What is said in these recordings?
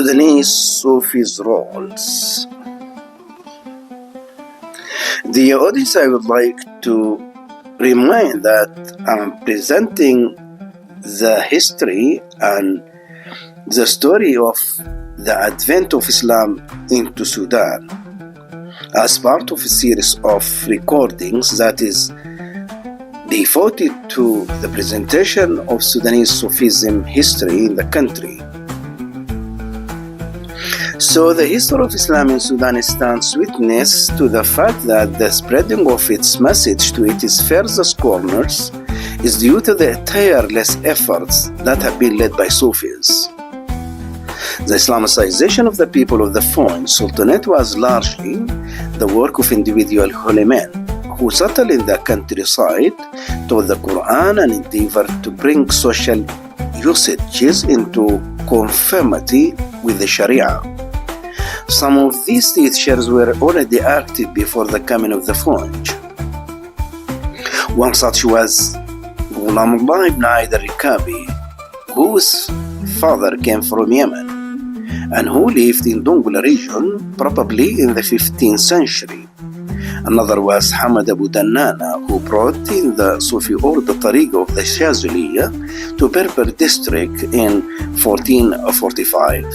Sudanese Sufis' roles. The audience, I would like to remind that I'm presenting the history and the story of the advent of Islam into Sudan as part of a series of recordings that is devoted to the presentation of Sudanese Sufism history in the country. So the history of Islam in Sudan stands witness to the fact that the spreading of its message to its furthest corners is due to the tireless efforts that have been led by Sufis. The Islamicization of the people of the Fon Sultanate was largely the work of individual holy men who settled in the countryside, taught the Quran, and endeavored to bring social usages into conformity with the Sharia. Some of these teachers were already active before the coming of the French. One such was Ghulamullah ibn Aid al-Rikabi, whose father came from Yemen and who lived in Dongola region probably in the 15th century. Another was Hamad Abu Dannana, who brought in the Sufi order Tariqa of the Shaziliya to Berber district in 1445.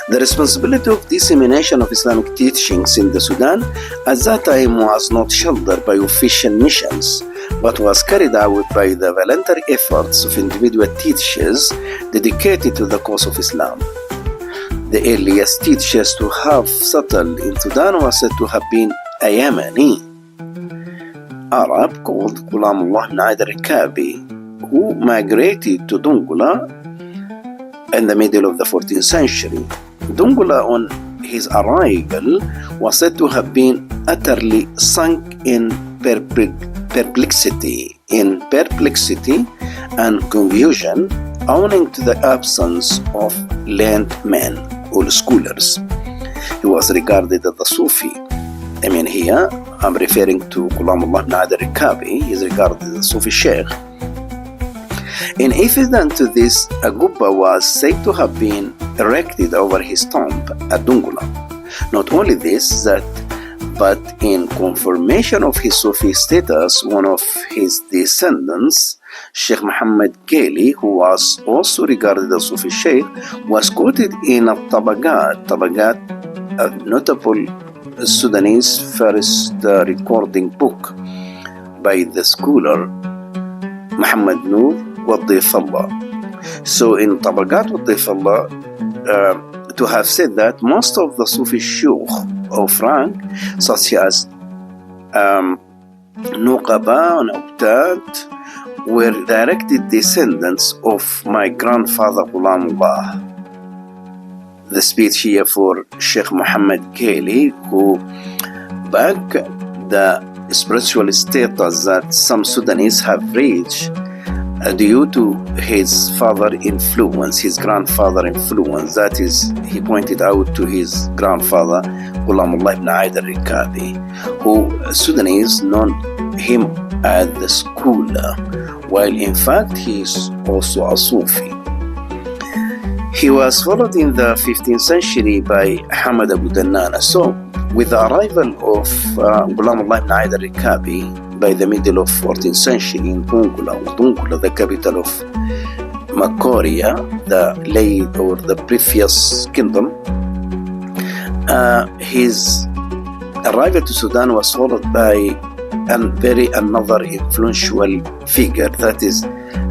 The responsibility of dissemination of Islamic teachings in the Sudan at that time was not shouldered by official missions, but was carried out by the voluntary efforts of individual teachers dedicated to the cause of Islam. The earliest teachers to have settled in Sudan was said to have been a Yemeni Arab called Ghulamullah ibn Aid al-Rikabi, who migrated to Dongola in the middle of the 14th century. Dongola, on his arrival, was said to have been utterly sunk in perplexity and confusion owing to the absence of learned men or scholars. He was regarded as a Sufi. Here I'm referring to Ghulamullah ibn Aid al-Rikabi. He is regarded as a Sufi Sheikh. In evidence to this, a gubba was said to have been erected over his tomb at Dongola. Not only this, but in confirmation of his Sufi status, one of his descendants, Sheikh Muhammad Ghali, who was also regarded as Sufi Sheikh, was quoted in a Tabagat, a notable Sudanese first recording book by the scholar Muhammad Noor Wadif Allah. So in Tabagat Wadif Allah, to have said that most of the Sufi shuyukh of rank, such as Nuqaba and Ubtad, were directed descendants of my grandfather Ghulamullah. The speech here for Sheikh Muhammad Ghali, who back the spiritual status that some Sudanese have reached due to his father influence, his grandfather influence. That is, he pointed out to his grandfather Ghulamullah ibn Aid al-Rikabi, who Sudanese known him as the scholar, while in fact he is also a Sufi. He was followed in the 15th century by Hamad Abu Dannana. So with the arrival of Ghulamullah ibn Aid al-Rikabi by the middle of 14th century in Dongola, the capital of Makoria, the late or the previous kingdom, his arrival to Sudan was followed by another influential figure, that is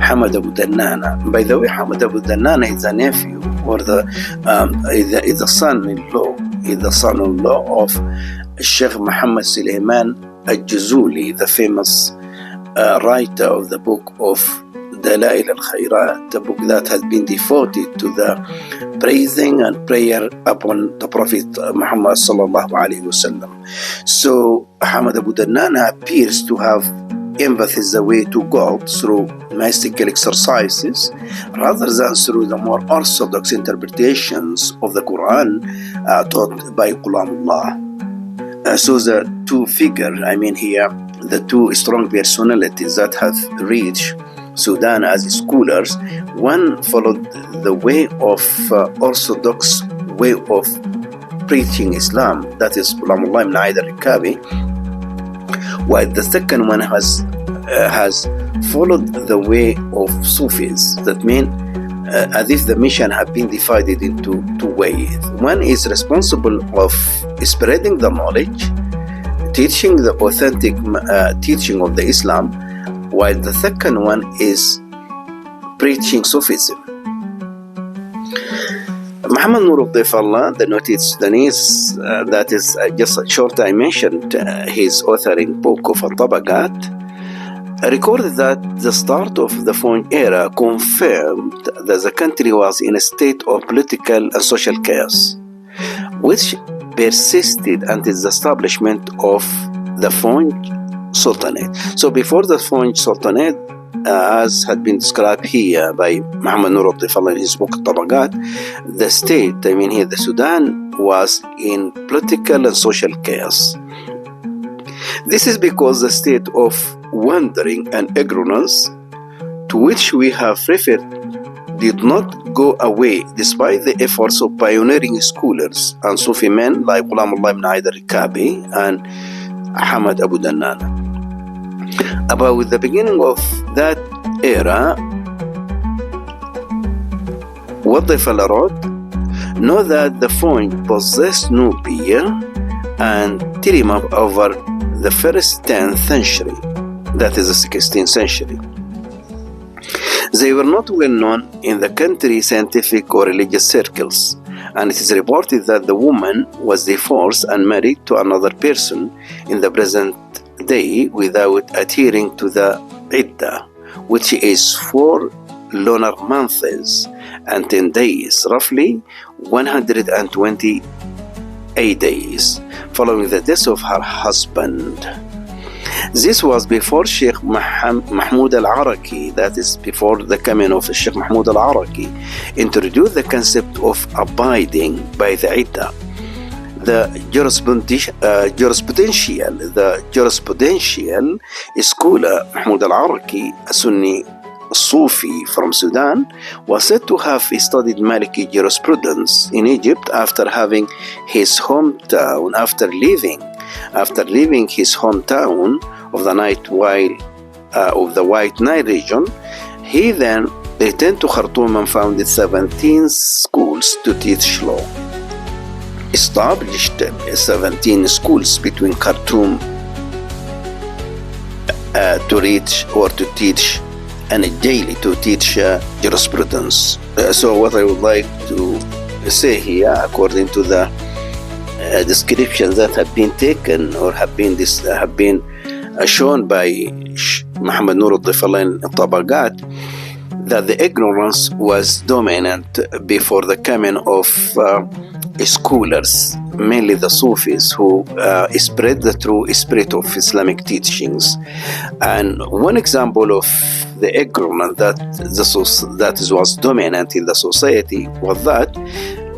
Hamad Abu Dannana. By the way, Hamad Abu Dannana is a nephew, or is the son-in-law of Sheikh Muhammad Suleiman al-Jazuli, the famous writer of the book of Dalail al-Khairat, the book that has been devoted to the praising and prayer upon the Prophet Muhammad sallallahu alaihi wasallam. So Hamad Abu Dannana appears to have emphasized the way to God through mystical exercises rather than through the more orthodox interpretations of the Quran taught by Ghulamullah. So the two figures, here, the two strong personalities that have reached Sudan as scholars, one followed the way of orthodox way of preaching Islam, that is Ghulamullah ibn Aid al-Rikabi, while the second one has followed the way of Sufis. That means as if the mission have been divided into two ways. One is responsible of spreading the knowledge, teaching the authentic teaching of the Islam, while the second one is preaching Sufism. Muhammad Nur al-Difallah, the noted Sudanese, that is just a short I mentioned, his authoring book of Al-Tabaqat, recorded that the start of the Fon era confirmed that the country was in a state of political and social chaos, which persisted until the establishment of the Fon Sultanate. So before the Fon Sultanate, as had been described here by Muhammad Nur al-Difallah in his book Tabaqat, the state, the Sudan, was in political and social chaos. This is because the state of wandering and ignorance to which we have referred did not go away despite the efforts of pioneering scholars and Sufi men like Ghulamullah ibn Aid al-Rikabi and Ahmad Abu Dannana. About the beginning of that era, what the fellow wrote, know that the Fon possessed Nubia and Tirimab over the first 10th century, that is the 16th century. They were not well known in the country's scientific or religious circles, and it is reported that the woman was divorced and married to another person in the present day without adhering to the Iddah, which is 4 lunar months and 10 days, roughly 128 days, following the death of her husband. This was before Sheikh Mahmoud al-Araki, that is before the coming of Sheikh Mahmoud al-Araki, introduced the concept of abiding by the Iddah. The jurisprudential scholar Mahmoud al-Araki, a Sunni Sufi from Sudan, was said to have studied Maliki jurisprudence in Egypt after leaving his hometown of the White Nile region. He then returned to Khartoum and founded 17 schools to teach law. Established 17 schools between Khartoum to teach and daily to teach jurisprudence. So what I would like to say here, according to the descriptions that have been taken or have been shown by Muhammad Nur al-Difallah in Tabaqat, that the ignorance was dominant before the coming of scholars, mainly the Sufis, who spread the true spirit of Islamic teachings. And one example of the ignorance that was dominant in the society was that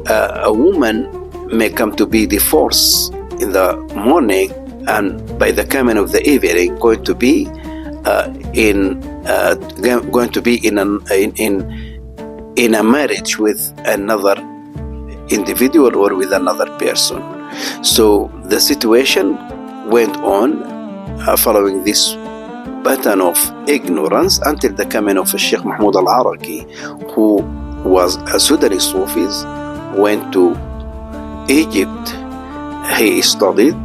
a woman may come to be divorced in the morning, and by the coming of the evening going to be in a marriage with another individual or with another person. So the situation went on following this pattern of ignorance until the coming of Sheikh Mahmoud al-Araki, who was a Sudanese Sufi, went to Egypt. He studied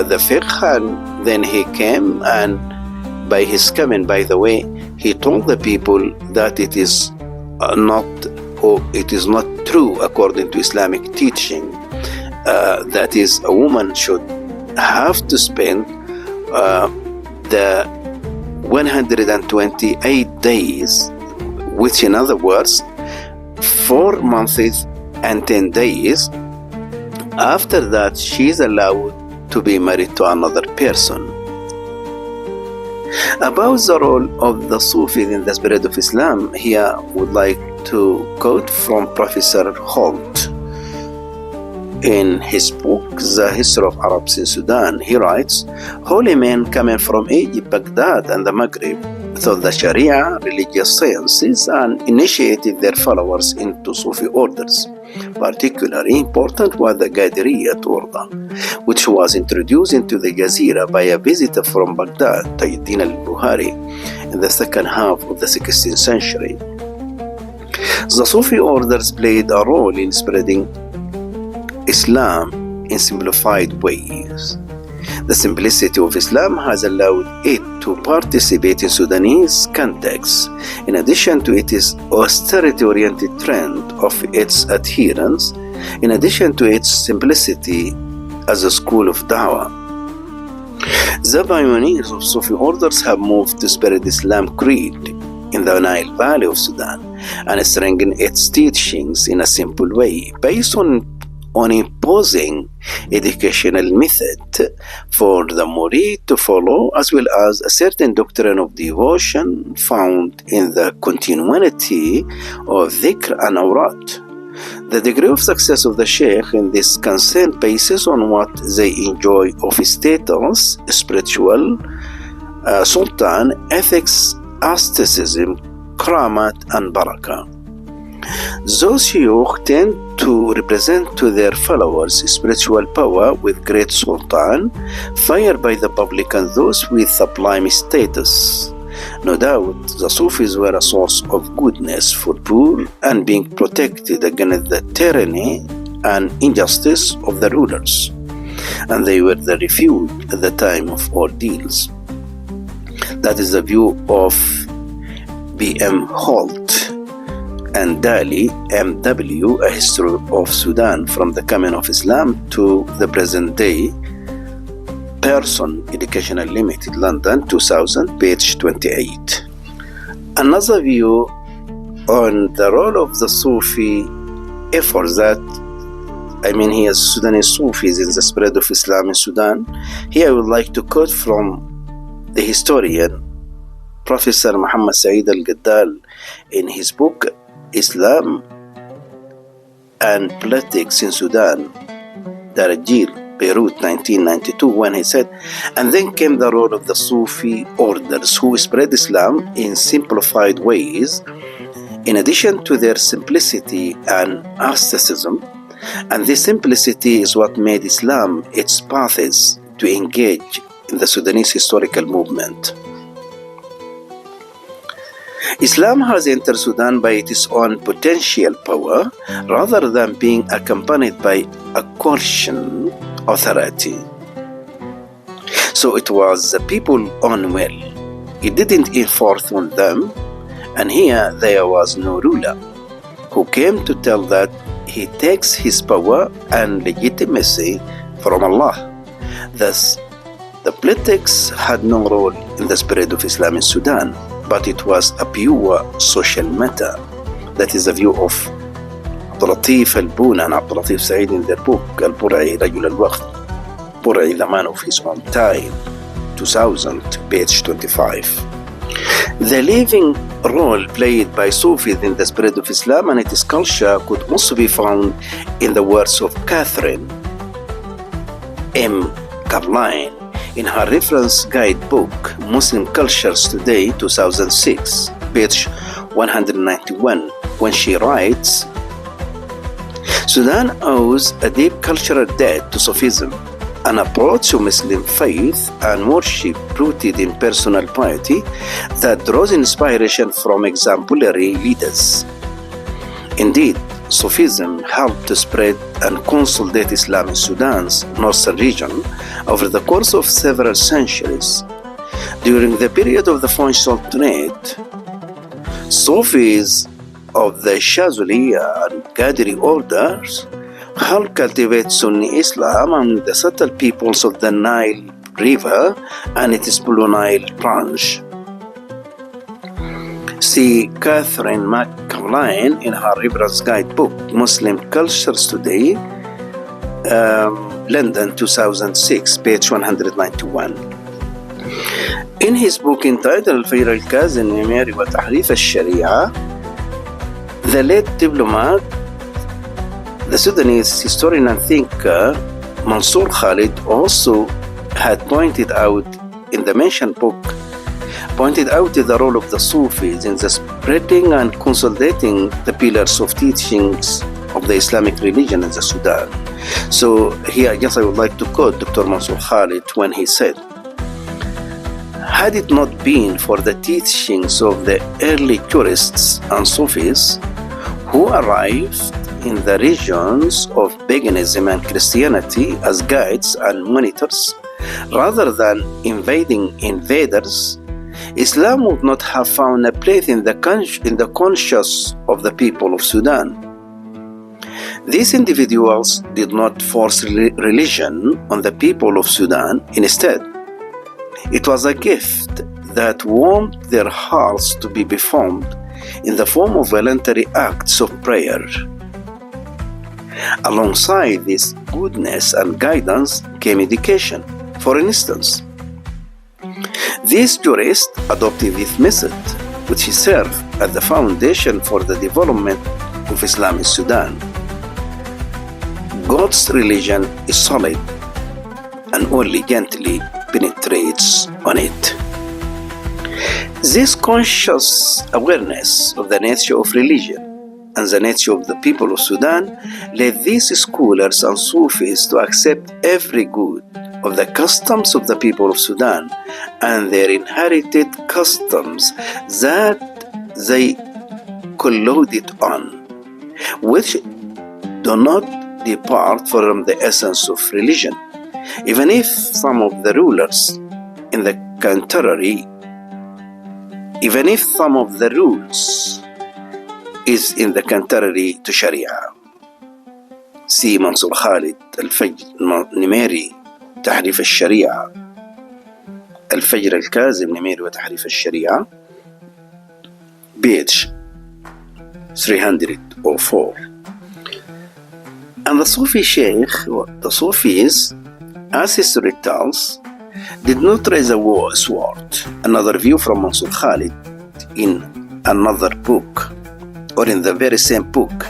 the fiqh, and then he came, and by his coming, by the way, he told the people that it is not true according to Islamic teaching, that is, a woman should have to spend the 128 days, which in other words 4 months and 10 days. After that, she is allowed to be married to another person. About the role of the Sufis in the spread of Islam, here I would like to quote from Professor Holt. In his book, The History of Arabs in Sudan, he writes, "Holy men coming from Egypt, Baghdad, and the Maghreb taught the Sharia, religious sciences, and initiated their followers into Sufi orders. Particularly important was the Qadiriyat order, which was introduced into the Jazeera by a visitor from Baghdad, Tayyiddin al-Buhari, in the second half of the 16th century. The Sufi orders played a role in spreading Islam in simplified ways. The simplicity of Islam has allowed it to participate in Sudanese context. In addition to its austerity-oriented trend of its adherents, in addition to its simplicity as a school of da'wah. The pioneers of Sufi orders have moved to spread Islam creed in the Nile Valley of Sudan and strengthen its teachings in a simple way, based on imposing educational method for the murid to follow, as well as a certain doctrine of devotion found in the continuity of dhikr and awrat. The degree of success of the sheikh in this concern bases on what they enjoy of status, spiritual, sultan, ethics, asceticism, karamat, and barakah. Those shuyukh tend to represent to their followers spiritual power with great sultan, feared by the public and those with sublime status. No doubt, the Sufis were a source of goodness for poor and being protected against the tyranny and injustice of the rulers, and they were the refuge at the time of ordeals. That is the view of B.M. Holt and Dali, M.W., A History of Sudan from the Coming of Islam to the Present Day, Person, Educational Limited, London, 2000, page 28. Another view on the role of the Sufi efforts he has Sudanese Sufis in the spread of Islam in Sudan. Here I would like to quote from the historian, Professor Muhammad Saeed Al-Gaddal, in his book, Islam and Politics in Sudan, Darajir, Beirut, 1992, when he said, and then came the role of the Sufi orders who spread Islam in simplified ways, in addition to their simplicity and asceticism, and this simplicity is what made Islam its paths to engage in the Sudanese historical movement. Islam has entered Sudan by its own potential power rather than being accompanied by a coercion authority. So it was the people's own will. It didn't enforce on them, and here there was no ruler who came to tell that he takes his power and legitimacy from Allah. Thus, the politics had no role in the spread of Islam in Sudan, but it was a pure social matter. That is the view of Abdul Latif Al-Buna and Abdul Latif Saeed in their book, Al-Bur'i, Rajul Al-Waqt, Bur'i, the man of his own time, 2000, page 25. The living role played by Sufis in the spread of Islam and its culture could also be found in the words of Catherine M. Carline in her reference guidebook, Muslim Cultures Today, 2006, page 191, when she writes, Sudan owes a deep cultural debt to Sufism, an approach to Muslim faith and worship rooted in personal piety that draws inspiration from exemplary leaders. Indeed, Sufism helped to spread and consolidate Islam in Sudan's northern region over the course of several centuries. During the period of the French Sultanate, Sufis of the Shazaliya and Qadiri orders helped cultivate Sunni Islam among the settled peoples of the Nile River and its Blue Nile branch. See Catherine McCarline in her reference guidebook, Muslim Cultures Today, London, 2006, page 191. In his book entitled Al-Fayr al-Kazin Mimari wa Tahrif al-Sharia, the late diplomat, the Sudanese historian and thinker Mansour Khalid also had pointed out in the mentioned book pointed out the role of the Sufis in the spreading and consolidating the pillars of teachings of the Islamic religion in the Sudan. So here, I guess I would like to quote Dr. Mansour Khalid when he said, "Had it not been for the teachings of the early tourists and Sufis who arrived in the regions of paganism and Christianity as guides and monitors, rather than invading invaders, Islam would not have found a place in the conscience of the people of Sudan. These individuals did not force religion on the people of Sudan. Instead, it was a gift that warmed their hearts to be performed in the form of voluntary acts of prayer. Alongside this goodness and guidance came education. For instance, these jurists adopted this method, which served as the foundation for the development of Islam in Sudan. God's religion is solid and only gently penetrates on it." This conscious awareness of the nature of religion and the nature of the people of Sudan led these scholars and Sufis to accept every good of the customs of the people of Sudan and their inherited customs that they colluded on, which do not depart from the essence of religion, even if some of the rules is in the contrary to Sharia. See Mansour Khalid, الفجر نميري تحريف الشريعة، الفجر الكاذب نميري وتحريف الشريعة، page 304. And the Sufi Sheikh, the Sufis, as history tells, did not raise a war sword. Another view from Mansour Khalid in another book, or in the very same book,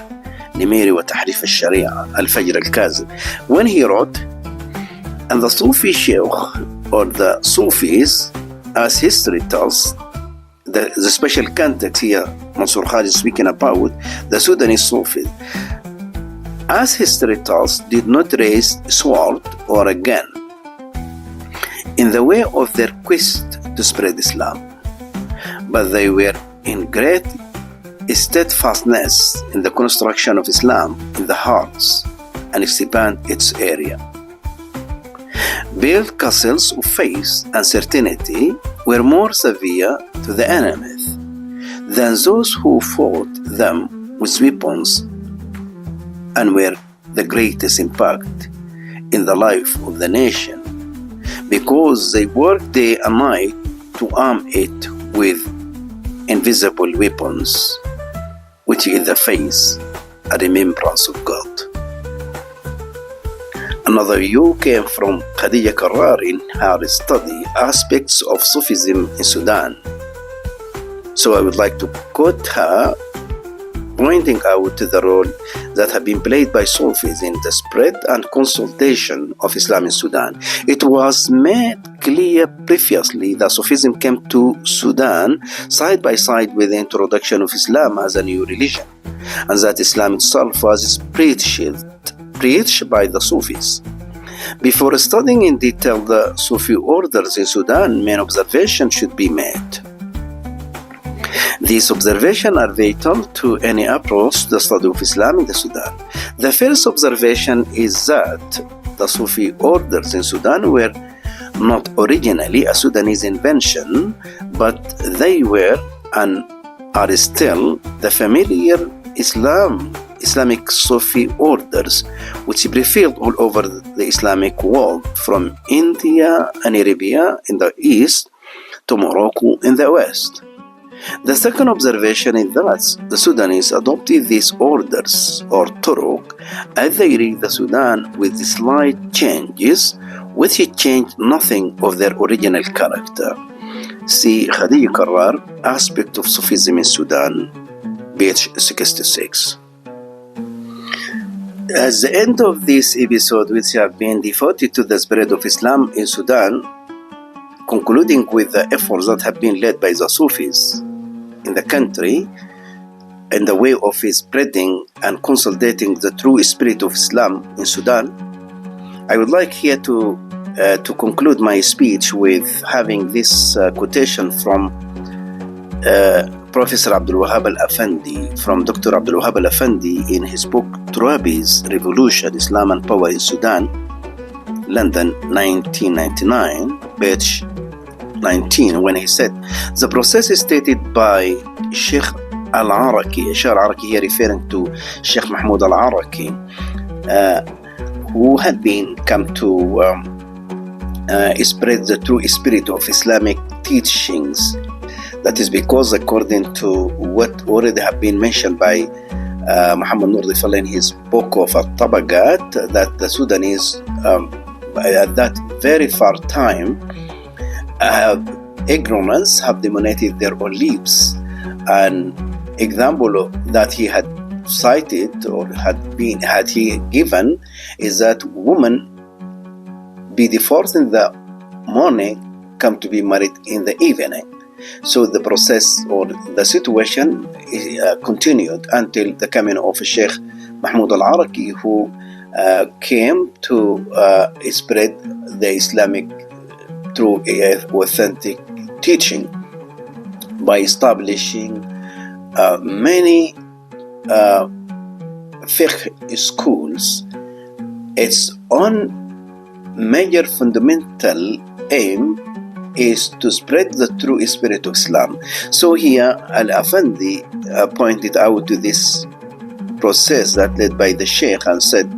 نميري وتحريف الشريعة الفجر الكاذب, when he wrote, and the Sufi Sheikh, or the Sufis, as history tells, the special context here Mansour Khalid is speaking about, the Sudanese Sufis, as history tells, did not raise a sword or a gun in the way of their quest to spread Islam, but they were in great steadfastness in the construction of Islam in the hearts and expand its area. Build castles of faith and certainty were more severe to the enemies than those who fought them with weapons, and were the greatest impact in the life of the nation, because they worked day and night to arm it with invisible weapons, which is the faith and remembrance of God. Another view came from Khadija Karrar in her study aspects of Sufism in Sudan. So I would like to quote her, pointing out to the role that had been played by Sufis in the spread and consolidation of Islam in Sudan. It was made clear previously that Sufism came to Sudan side by side with the introduction of Islam as a new religion, and that Islam itself was preached by the Sufis. Before studying in detail the Sufi orders in Sudan, main observations should be made. These observations are vital to any approach to the study of Islam in the Sudan. The first observation is that the Sufi orders in Sudan were not originally a Sudanese invention, but they were and are still the familiar Islamic Sufi orders, which prevailed all over the Islamic world, from India and Arabia in the east to Morocco in the west. The second observation is that the Sudanese adopted these orders, or turuq, as they read the Sudan with slight changes, which changed nothing of their original character. See Khadija Karrar, Aspect of Sufism in Sudan, page 66. At the end of this episode, which have been devoted to the spread of Islam in Sudan, concluding with the efforts that have been led by the Sufis in the country in the way of spreading and consolidating the true spirit of Islam in Sudan, I would like here to conclude my speech with having this quotation from Professor Abdul Wahab Al-Afandi, from Dr. Abdul Wahab Al-Afandi in his book Turabi's Revolution, Islam and Power in Sudan, London 1999, page 19, when he said, the process is stated by Sheikh Al-Araki, Sheikh Al-Araki here referring to Sheikh Mahmoud Al-Araki, who had been come to spread the true spirit of Islamic teachings. That is because, according to what already have been mentioned by Muhammad Nur Difal in his book of Al-Tabagat, that the Sudanese at that very far time ignorance have dominated their own lives. An example that he had cited or had he given is that women be divorced in the morning, come to be married in the evening. So the process or the situation continued until the coming of Sheikh Mahmoud Al-Araki, who came to spread the Islamic true authentic teaching by establishing many fiqh schools. Its own major fundamental aim is to spread the true spirit of Islam. So here Al-Afandi pointed out to this process that led by the Sheikh and said,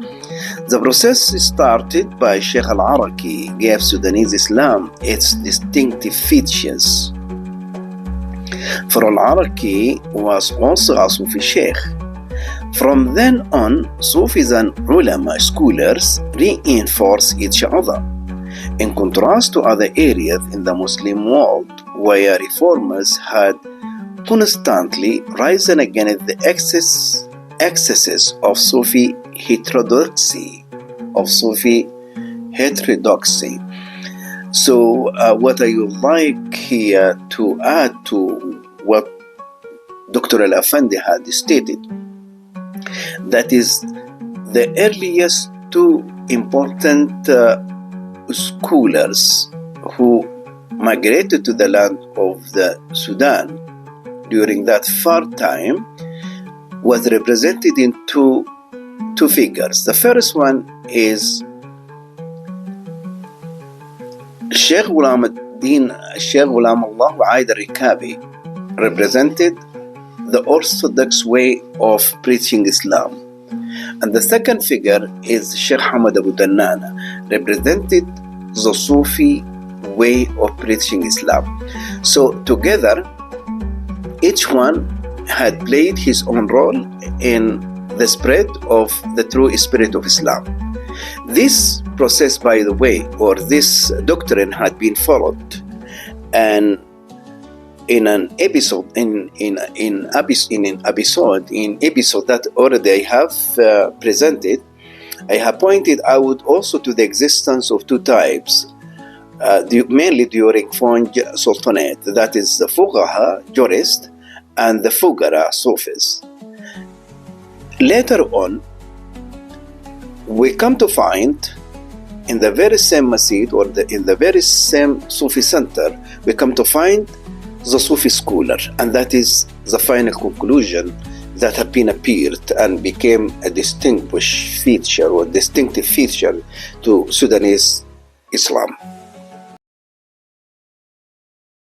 the process started by Sheikh Al-Araki gave Sudanese Islam its distinctive features. For Al-Araki was also a Sufi Sheikh. From then on, Sufis and ulama scholars reinforce each other. In contrast to other areas in the Muslim world where reformers had constantly risen against the excesses of Sufi heterodoxy. So what I would like here to add to what Dr. Al-Afandi had stated, that is the earliest two important scholars who migrated to the land of the Sudan during that far time was represented in two figures. The first one is Sheikh Ghulam Allah Aid al-Rikabi, represented the orthodox way of preaching Islam. And the second figure is Sheikh Hamad Abu Dannana, represented the Sufi way of preaching Islam. So together, each one had played his own role in the spread of the true spirit of Islam. This process, by the way, or this doctrine had been followed, and in an episode that already I have presented, I have pointed out also to the existence of two types, mainly during Fonj Sultanate, that is the Fuqaha, jurist, and the Fugara, Sufis. Later on, we come to find in the very same masjid or in the very same Sufi center, we come to find the Sufi scholar, and that is the final conclusion that have been appeared and became a distinctive feature to Sudanese Islam.